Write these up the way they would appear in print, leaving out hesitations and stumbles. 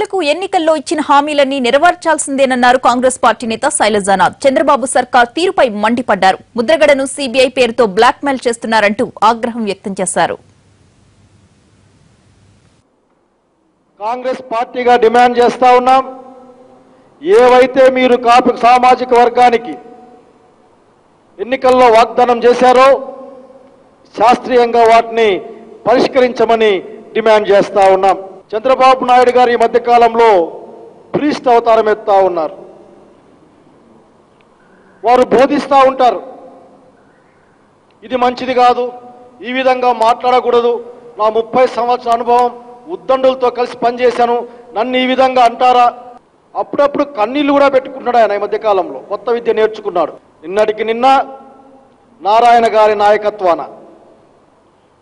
ప్రజలకు ఎన్నికల్లో ఇచ్చిన హామీలన్నీ నెరవేర్చాల్సిందేనన్నారు కాంగ్రెస్ పార్టీ నేత శైలజానాథ్. చంద్రబాబు సర్కార్ తీరుపై మండిపడ్డారు. ముద్రగడను సీబీఐ పేరుతో బ్లాక్మెయిల్ చేస్తున్నారంటూ ఆగ్రహం వ్యక్తం చేశారు. కాంగ్రెస్ పార్టీగా డిమాండ్ చేస్తా ఉన్నాం, ఏవైతే మీరు కాపు సామాజిక వర్గానికి ఎన్నికల్లో వాగ్దానం చేశారో శాస్త్రీయంగా వాటిని పరిష్కరించమని డిమాండ్ చేస్తా ఉన్నాం. చంద్రబాబు నాయుడు గారు ఈ మధ్యకాలంలో ప్రీస్ట్ అవతారం ఎత్తా ఉన్నారు. వారు బోధిస్తూ ఉంటారు, ఇది మంచిది కాదు, ఈ విధంగా మాట్లాడకూడదు, నా 30 సంవత్సరాల అనుభవం ఉద్దండులతో కలిసి పనిచేశాను, నన్ను ఈ విధంగా అంటారా? అప్పుడప్పుడు కన్నీళ్లు కూడా పెట్టుకుంటున్నాడు ఆయన. ఈ మధ్యకాలంలో కొత్త విద్య నేర్చుకున్నాడు. నిన్నటికి నిన్న నారాయణ గారి నాయకత్వాన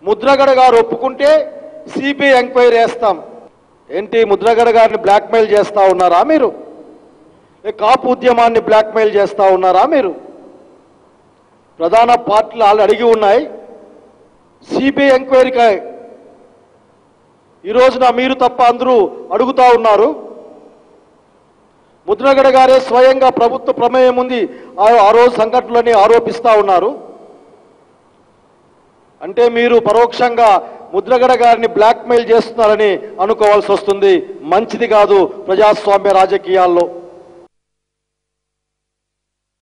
ముద్రగడ గారు ఒప్పుకుంటే సిబిఐ ఎంక్వైరీ చేస్తాం. ఏంటి, ముద్రగడ గారిని బ్లాక్మెయిల్ చేస్తా ఉన్నారా మీరు? కాపు ఉద్యమాన్ని బ్లాక్మెయిల్ చేస్తా ఉన్నారా మీరు? ప్రధాన పార్టీలు వాళ్ళు అడిగి ఉన్నాయి సిబిఐ ఎంక్వైరీకి. ఈ రోజున మీరు తప్ప అందరూ అడుగుతా ఉన్నారు. ముద్రగడ గారే స్వయంగా ప్రభుత్వ ప్రమేయం ఉంది ఆ రోజు సంఘటనలని ఆరోపిస్తా ఉన్నారు. అంటే మీరు పరోక్షంగా ముద్రగడ గారిని బ్లాక్మెయిల్ చేస్తున్నారని అనుకోవాల్సి వస్తుంది. మంచిది కాదు ప్రజాస్వామ్య రాజకీయాల్లో.